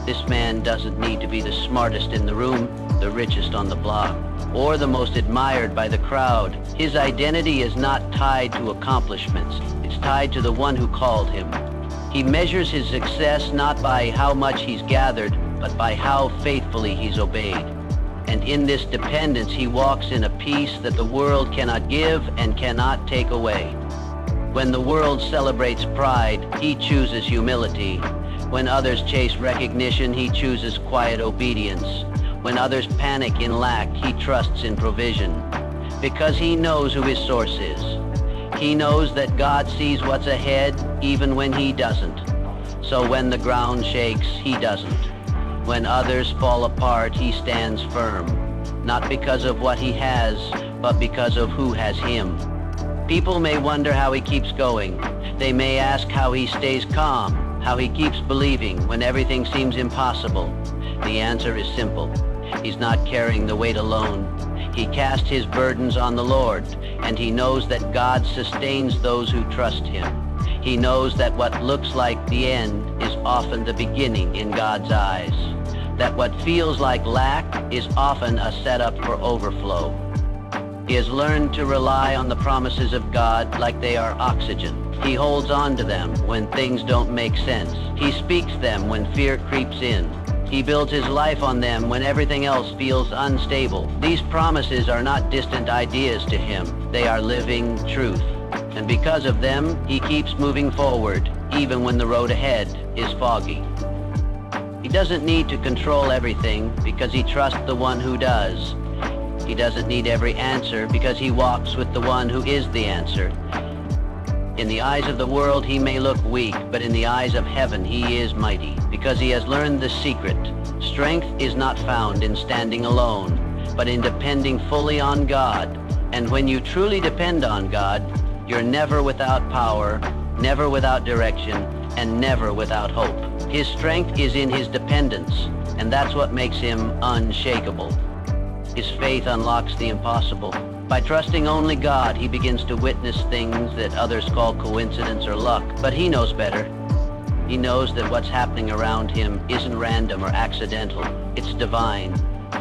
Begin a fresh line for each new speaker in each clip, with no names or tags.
This man doesn't need to be the smartest in the room, the richest on the block, or the most admired by the crowd. His identity is not tied to accomplishments. It's tied to the one who called him. He measures his success not by how much he's gathered, but by how faithfully he's obeyed. And in this dependence, he walks in a peace that the world cannot give and cannot take away. When the world celebrates pride, he chooses humility. When others chase recognition, he chooses quiet obedience. When others panic in lack, he trusts in provision. Because he knows who his source is. He knows that God sees what's ahead, even when he doesn't. So when the ground shakes, he doesn't. When others fall apart, he stands firm. Not because of what he has, but because of who has him. People may wonder how he keeps going. They may ask how he stays calm, how he keeps believing when everything seems impossible. The answer is simple. He's not carrying the weight alone. He casts his burdens on the Lord, and he knows that God sustains those who trust him. He knows that what looks like the end is often the beginning in God's eyes. That what feels like lack is often a setup for overflow. He has learned to rely on the promises of God like they are oxygen. He holds on to them when things don't make sense. He speaks them when fear creeps in. He builds his life on them when everything else feels unstable. These promises are not distant ideas to him. They are living truth. And because of them, he keeps moving forward, even when the road ahead is foggy. He doesn't need to control everything because he trusts the one who does. He doesn't need every answer because he walks with the one who is the answer. In the eyes of the world, he may look weak, but in the eyes of heaven, he is mighty, because he has learned the secret. Strength is not found in standing alone, but in depending fully on God. And when you truly depend on God, you're never without power, never without direction, and never without hope. His strength is in his dependence, and that's what makes him unshakable. His faith unlocks the impossible. By trusting only God, he begins to witness things that others call coincidence or luck. But he knows better. He knows that what's happening around him isn't random or accidental. It's divine.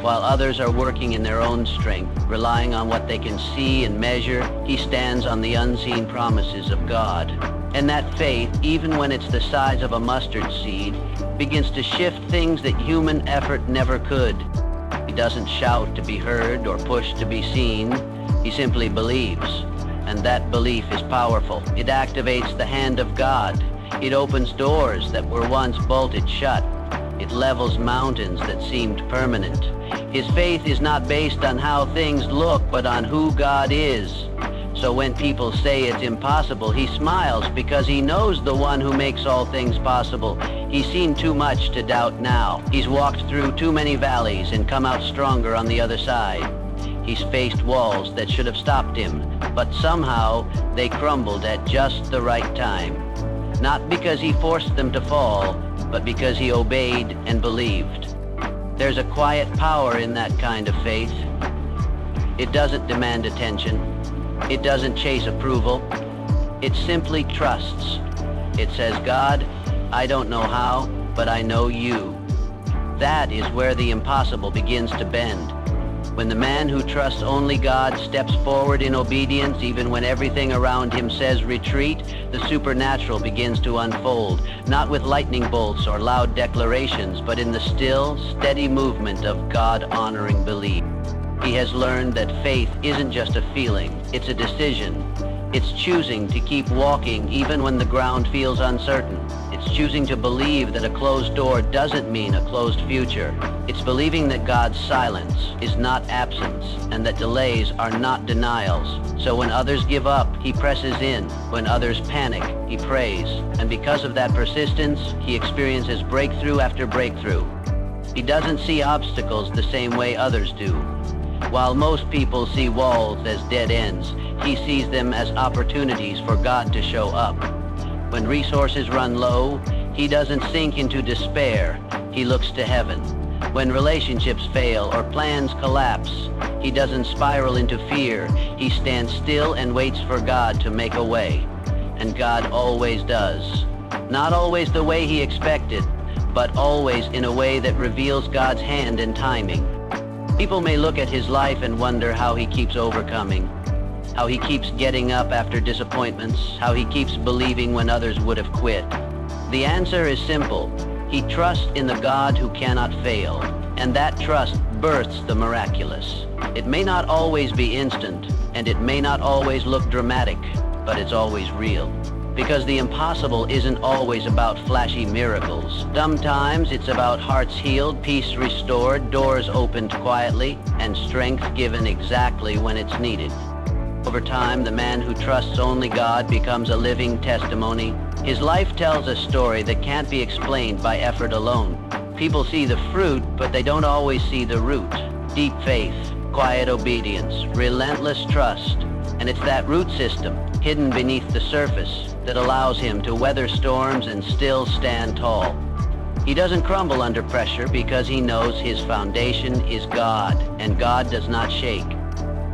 While others are working in their own strength, relying on what they can see and measure, he stands on the unseen promises of God. And that faith, even when it's the size of a mustard seed, begins to shift things that human effort never could. He doesn't shout to be heard or push to be seen. He simply believes. And that belief is powerful. It activates the hand of God. It opens doors that were once bolted shut. It levels mountains that seemed permanent. His faith is not based on how things look, but on who God is. So when people say it's impossible, he smiles because he knows the one who makes all things possible. He's seen too much to doubt now. He's walked through too many valleys and come out stronger on the other side. He's faced walls that should have stopped him, but somehow they crumbled at just the right time. Not because he forced them to fall, but because he obeyed and believed. There's a quiet power in that kind of faith. It doesn't demand attention. It doesn't chase approval. It simply trusts. It says, God, I don't know how, but I know you. That is where the impossible begins to bend. When the man who trusts only God steps forward in obedience, even when everything around him says retreat, the supernatural begins to unfold, not with lightning bolts or loud declarations, but in the still, steady movement of God-honoring belief. He has learned that faith isn't just a feeling, it's a decision. It's choosing to keep walking even when the ground feels uncertain. It's choosing to believe that a closed door doesn't mean a closed future. It's believing that God's silence is not absence and that delays are not denials. So when others give up, he presses in. When others panic, he prays. And because of that persistence, he experiences breakthrough after breakthrough. He doesn't see obstacles the same way others do. While most people see walls as dead ends, he sees them as opportunities for God to show up. When resources run low, he doesn't sink into despair. He looks to heaven. When relationships fail or plans collapse, he doesn't spiral into fear. He stands still and waits for God to make a way. And God always does. Not always the way he expected, but always in a way that reveals God's hand and timing. People may look at his life and wonder how he keeps overcoming, how he keeps getting up after disappointments, how he keeps believing when others would have quit. The answer is simple. He trusts in the God who cannot fail, and that trust births the miraculous. It may not always be instant, and it may not always look dramatic, but it's always real. Because the impossible isn't always about flashy miracles. Sometimes it's about hearts healed, peace restored, doors opened quietly, and strength given exactly when it's needed. Over time, the man who trusts only God becomes a living testimony. His life tells a story that can't be explained by effort alone. People see the fruit, but they don't always see the root. Deep faith, quiet obedience, relentless trust. And it's that root system, hidden beneath the surface, that allows him to weather storms and still stand tall. He doesn't crumble under pressure because he knows his foundation is God, and God does not shake.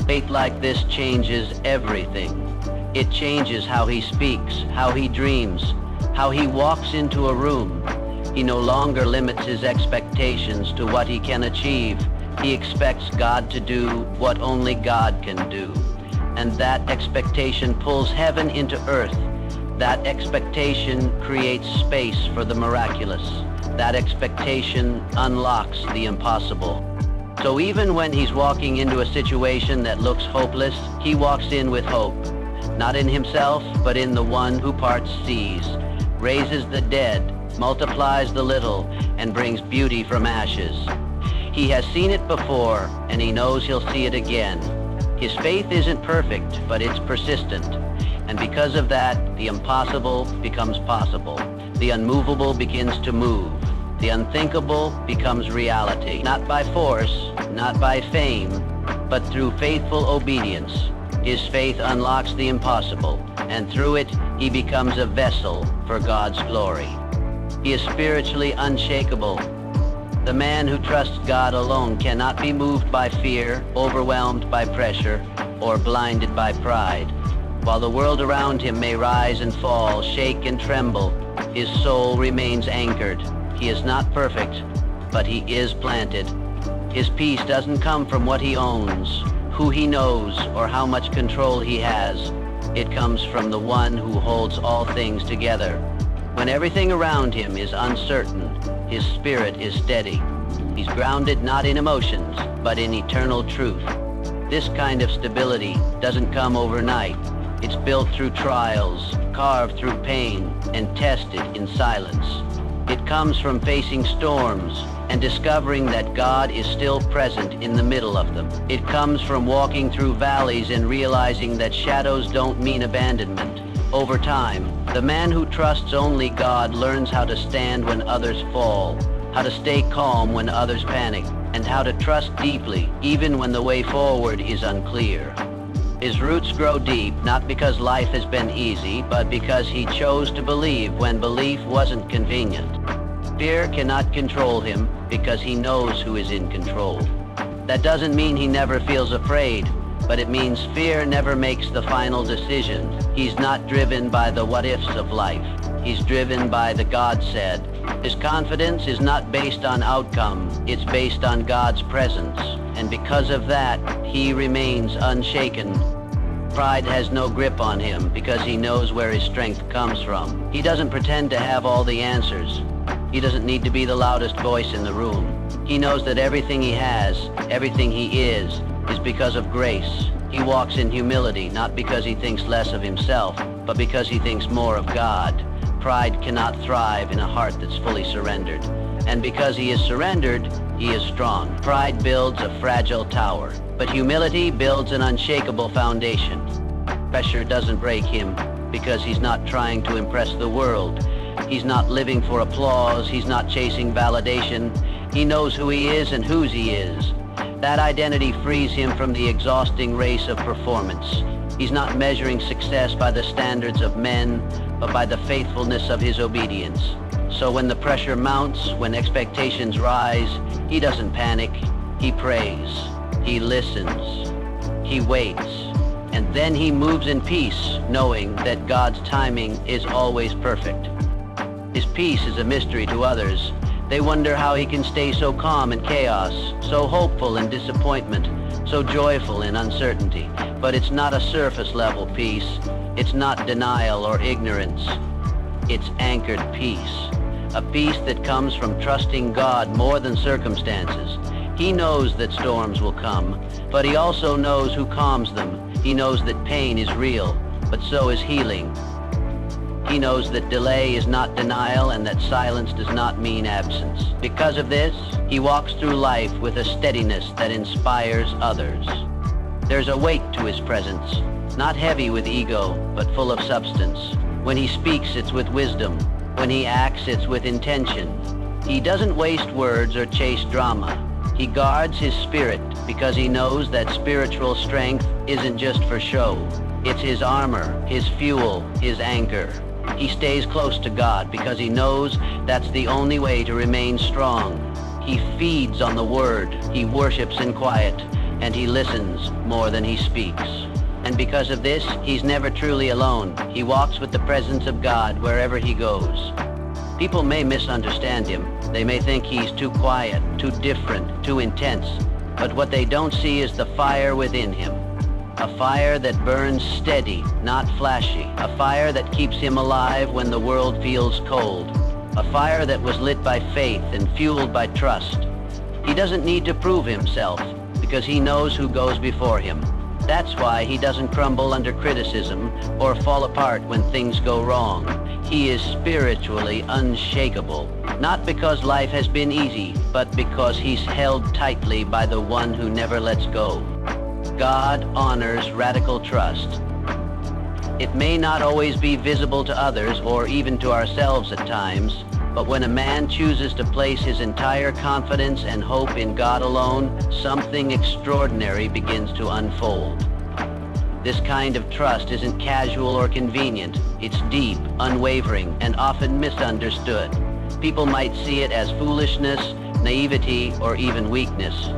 Faith like this changes everything. It changes how he speaks, how he dreams, how he walks into a room. He no longer limits his expectations to what he can achieve. He expects God to do what only God can do. And that expectation pulls heaven into earth. That expectation creates space for the miraculous. That expectation unlocks the impossible. So even when he's walking into a situation that looks hopeless, he walks in with hope. Not in himself, but in the one who parts seas, raises the dead, multiplies the little, and brings beauty from ashes. He has seen it before, and he knows he'll see it again. His faith isn't perfect, but it's persistent. And because of that, the impossible becomes possible. The unmovable begins to move. The unthinkable becomes reality. Not by force, not by fame, but through faithful obedience. His faith unlocks the impossible, and through it, he becomes a vessel for God's glory. He is spiritually unshakable. The man who trusts God alone cannot be moved by fear, overwhelmed by pressure, or blinded by pride. While the world around him may rise and fall, shake and tremble, his soul remains anchored. He is not perfect, but he is planted. His peace doesn't come from what he owns, who he knows, or how much control he has. It comes from the one who holds all things together. When everything around him is uncertain, his spirit is steady. He's grounded not in emotions, but in eternal truth. This kind of stability doesn't come overnight. It's built through trials, carved through pain, and tested in silence. It comes from facing storms and discovering that God is still present in the middle of them. It comes from walking through valleys and realizing that shadows don't mean abandonment. Over time, the man who trusts only God learns how to stand when others fall, how to stay calm when others panic, and how to trust deeply even when the way forward is unclear. His roots grow deep, not because life has been easy, but because he chose to believe when belief wasn't convenient. Fear cannot control him because he knows who is in control. That doesn't mean he never feels afraid, but it means fear never makes the final decision. He's not driven by the what-ifs of life. He's driven by the God said. His confidence is not based on outcome, it's based on God's presence. And because of that, he remains unshaken. Pride has no grip on him because he knows where his strength comes from. He doesn't pretend to have all the answers. He doesn't need to be the loudest voice in the room. He knows that everything he has, everything he is because of grace. He walks in humility, not because he thinks less of himself, but because he thinks more of God. Pride cannot thrive in a heart that's fully surrendered. And because he is surrendered, he is strong. Pride builds a fragile tower, but humility builds an unshakable foundation. Pressure doesn't break him because he's not trying to impress the world. He's not living for applause. He's not chasing validation. He knows who he is and whose he is. That identity frees him from the exhausting race of performance. He's not measuring success by the standards of men, but by the faithfulness of his obedience. So when the pressure mounts, when expectations rise, he doesn't panic. He prays. He listens. He waits. And then he moves in peace, knowing that God's timing is always perfect. His peace is a mystery to others, They wonder how he can stay so calm in chaos, so hopeful in disappointment, so joyful in uncertainty. But it's not a surface-level peace. It's not denial or ignorance. It's anchored peace. A peace that comes from trusting God more than circumstances. He knows that storms will come, but he also knows who calms them. He knows that pain is real, but so is healing. He knows that delay is not denial and that silence does not mean absence. Because of this, he walks through life with a steadiness that inspires others. There's a weight to his presence, not heavy with ego, but full of substance. When he speaks, it's with wisdom. When he acts, it's with intention. He doesn't waste words or chase drama. He guards his spirit because he knows that spiritual strength isn't just for show. It's his armor, his fuel, his anchor. He stays close to God because he knows that's the only way to remain strong. He feeds on the Word, he worships in quiet, and he listens more than he speaks. And because of this, he's never truly alone. He walks with the presence of God wherever he goes. People may misunderstand him. They may think he's too quiet, too different, too intense. But what they don't see is the fire within him. A fire that burns steady, not flashy. A fire that keeps him alive when the world feels cold. A fire that was lit by faith and fueled by trust. He doesn't need to prove himself because he knows who goes before him. That's why he doesn't crumble under criticism or fall apart when things go wrong. He is spiritually unshakable, not because life has been easy, but because he's held tightly by the one who never lets go. God honors radical trust. It may not always be visible to others or even to ourselves at times, but when a man chooses to place his entire confidence and hope in God alone, something extraordinary begins to unfold. This kind of trust isn't casual or convenient. It's deep, unwavering, and often misunderstood. People might see it as foolishness, naivety, or even weakness.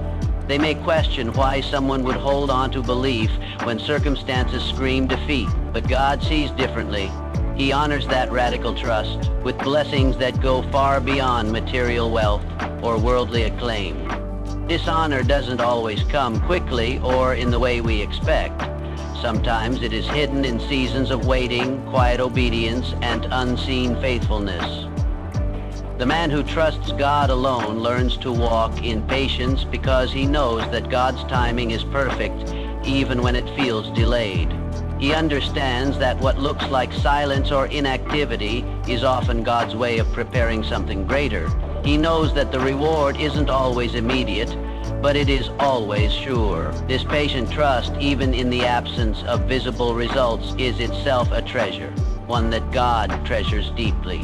They may question why someone would hold on to belief when circumstances scream defeat, but God sees differently. He honors that radical trust with blessings that go far beyond material wealth or worldly acclaim. This honor doesn't always come quickly or in the way we expect. Sometimes it is hidden in seasons of waiting, quiet obedience, and unseen faithfulness. The man who trusts God alone learns to walk in patience because he knows that God's timing is perfect, even when it feels delayed. He understands that what looks like silence or inactivity is often God's way of preparing something greater. He knows that the reward isn't always immediate, but it is always sure. This patient trust, even in the absence of visible results, is itself a treasure, one that God treasures deeply.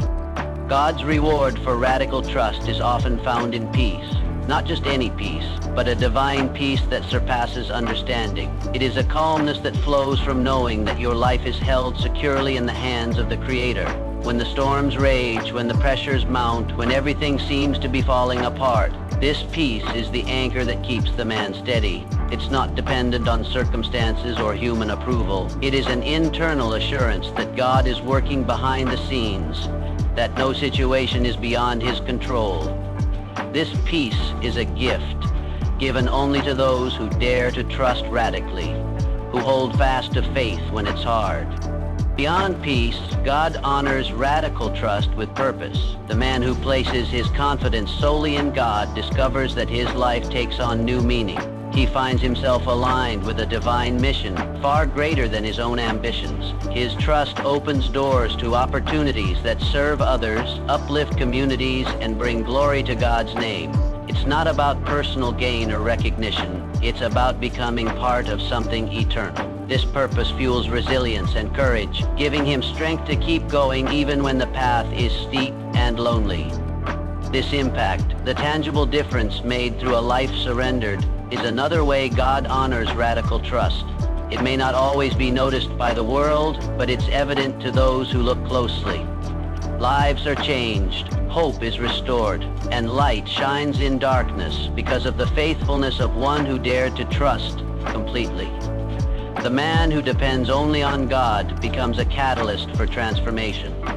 God's reward for radical trust is often found in peace. Not just any peace, but a divine peace that surpasses understanding. It is a calmness that flows from knowing that your life is held securely in the hands of the Creator. When the storms rage, when the pressures mount, when everything seems to be falling apart, this peace is the anchor that keeps the man steady. It's not dependent on circumstances or human approval. It is an internal assurance that God is working behind the scenes, that no situation is beyond his control. This peace is a gift given only to those who dare to trust radically, who hold fast to faith when it's hard. Beyond peace, God honors radical trust with purpose. The man who places his confidence solely in God discovers that his life takes on new meaning. He finds himself aligned with a divine mission far greater than his own ambitions. His trust opens doors to opportunities that serve others, uplift communities, and bring glory to God's name. It's not about personal gain or recognition. It's about becoming part of something eternal. This purpose fuels resilience and courage, giving him strength to keep going even when the path is steep and lonely. This impact, the tangible difference made through a life surrendered, is another way God honors radical trust. It may not always be noticed by the world, but it's evident to those who look closely. Lives are changed, hope is restored, and light shines in darkness because of the faithfulness of one who dared to trust completely. The man who depends only on God becomes a catalyst for transformation.